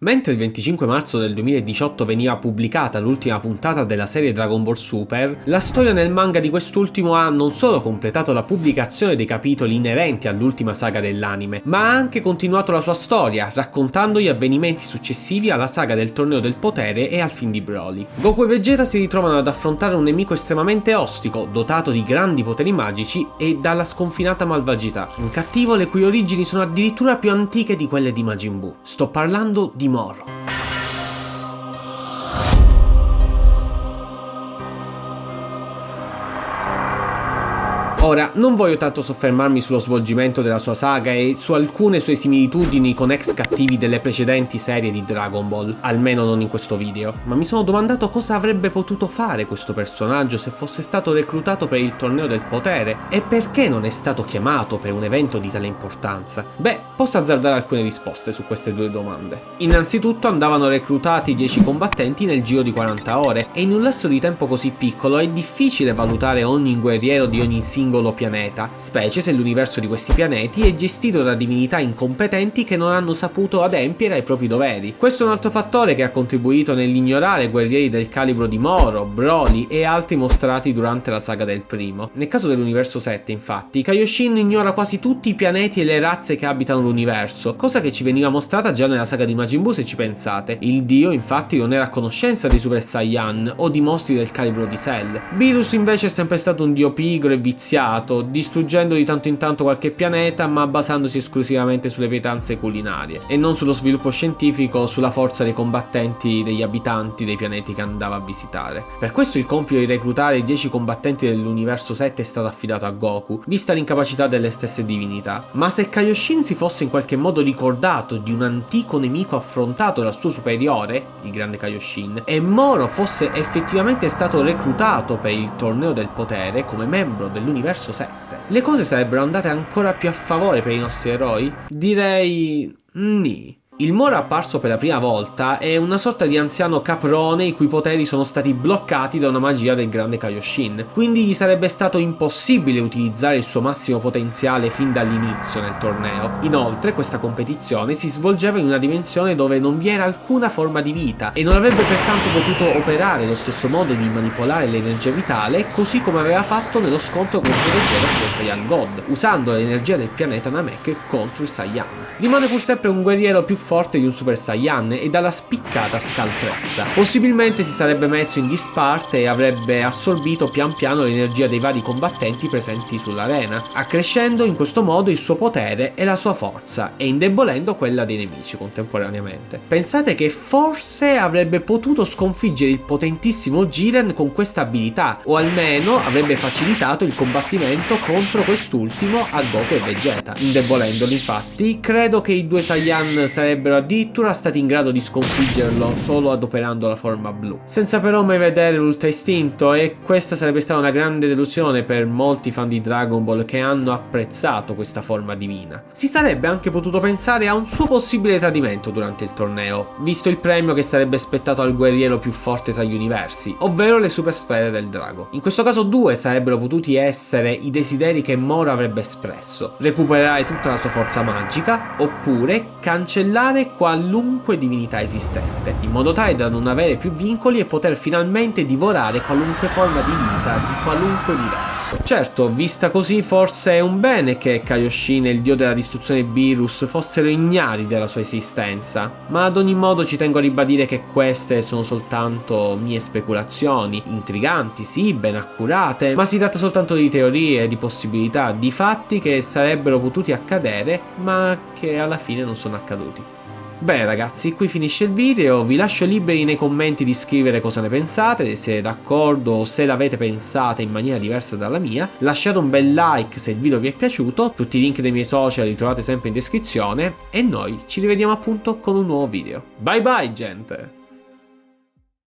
Mentre il 25 marzo del 2018 veniva pubblicata l'ultima puntata della serie Dragon Ball Super, la storia nel manga di quest'ultimo ha non solo completato la pubblicazione dei capitoli inerenti all'ultima saga dell'anime, ma ha anche continuato la sua storia, raccontando gli avvenimenti successivi alla saga del Torneo del Potere e al film di Broly. Goku e Vegeta si ritrovano ad affrontare un nemico estremamente ostico, dotato di grandi poteri magici e dalla sconfinata malvagità. Un cattivo le cui origini sono addirittura più antiche di quelle di Majin Buu. Sto parlando di Moro. Ora, non voglio tanto soffermarmi sullo svolgimento della sua saga e su alcune sue similitudini con ex cattivi delle precedenti serie di Dragon Ball, almeno non in questo video, ma mi sono domandato cosa avrebbe potuto fare questo personaggio se fosse stato reclutato per il Torneo del Potere e perché non è stato chiamato per un evento di tale importanza. Beh, posso azzardare alcune risposte su queste due domande. Innanzitutto andavano reclutati 10 combattenti nel giro di 40 ore e in un lasso di tempo così piccolo è difficile valutare ogni guerriero di ogni singolo pianeta, specie se l'universo di questi pianeti è gestito da divinità incompetenti che non hanno saputo adempiere ai propri doveri. Questo è un altro fattore che ha contribuito nell'ignorare guerrieri del calibro di Moro, Broly e altri mostrati durante la saga del primo. Nel caso dell'universo 7, infatti, Kaioshin ignora quasi tutti i pianeti e le razze che abitano l'universo, cosa che ci veniva mostrata già nella saga di Majin Buu se ci pensate. Il dio infatti non era a conoscenza dei Super Saiyan o di mostri del calibro di Cell. Beerus invece è sempre stato un dio pigro e viziato, distruggendo di tanto in tanto qualche pianeta ma basandosi esclusivamente sulle pietanze culinarie e non sullo sviluppo scientifico o sulla forza dei combattenti degli abitanti dei pianeti che andava a visitare. Per questo il compito di reclutare i 10 combattenti dell'universo 7 è stato affidato a Goku, vista l'incapacità delle stesse divinità. Ma se Kaioshin si fosse in qualche modo ricordato di un antico nemico affrontato dal suo superiore, il grande Kaioshin, e Moro fosse effettivamente stato reclutato per il Torneo del Potere come membro dell'universo 7, le cose sarebbero andate ancora più a favore per i nostri eroi? Direi nì. Il Moro apparso per la prima volta è una sorta di anziano caprone i cui poteri sono stati bloccati da una magia del grande Kaioshin, quindi gli sarebbe stato impossibile utilizzare il suo massimo potenziale fin dall'inizio nel torneo. Inoltre questa competizione si svolgeva in una dimensione dove non vi era alcuna forma di vita e non avrebbe pertanto potuto operare lo stesso modo di manipolare l'energia vitale così come aveva fatto nello scontro contro Vegeta Super Saiyan God, usando l'energia del pianeta Namek contro i Saiyan. Rimane pur sempre un guerriero più forte di un Super Saiyan e dalla spiccata scaltrezza. Possibilmente si sarebbe messo in disparte e avrebbe assorbito pian piano l'energia dei vari combattenti presenti sull'arena, accrescendo in questo modo il suo potere e la sua forza e indebolendo quella dei nemici contemporaneamente. Pensate che forse avrebbe potuto sconfiggere il potentissimo Jiren con questa abilità, o almeno avrebbe facilitato il combattimento contro quest'ultimo a Goku e Vegeta. Indebolendolo infatti, credo che i due Saiyan sarebbero addirittura stati in grado di sconfiggerlo solo adoperando la forma blu, senza però mai vedere l'Ultra Istinto, e questa sarebbe stata una grande delusione per molti fan di Dragon Ball che hanno apprezzato questa forma divina. Si sarebbe anche potuto pensare a un suo possibile tradimento durante il torneo, visto il premio che sarebbe spettato al guerriero più forte tra gli universi, ovvero le super sfere del drago. In questo caso due sarebbero potuti essere i desideri che Moro avrebbe espresso: recuperare tutta la sua forza magica oppure cancellare qualunque divinità esistente, in modo tale da non avere più vincoli e poter finalmente divorare qualunque forma di vita di qualunque universo. Certo, vista così forse è un bene che Kaioshin e il dio della distruzione Beerus fossero ignari della sua esistenza, ma ad ogni modo ci tengo a ribadire che queste sono soltanto mie speculazioni, intriganti sì, ben accurate, ma si tratta soltanto di teorie, di possibilità, di fatti che sarebbero potuti accadere ma che alla fine non sono accaduti. Bene ragazzi, qui finisce il video, vi lascio liberi nei commenti di scrivere cosa ne pensate, se siete d'accordo o se l'avete pensata in maniera diversa dalla mia. Lasciate un bel like se il video vi è piaciuto, tutti i link dei miei social li trovate sempre in descrizione e noi ci rivediamo appunto con un nuovo video. Bye bye gente!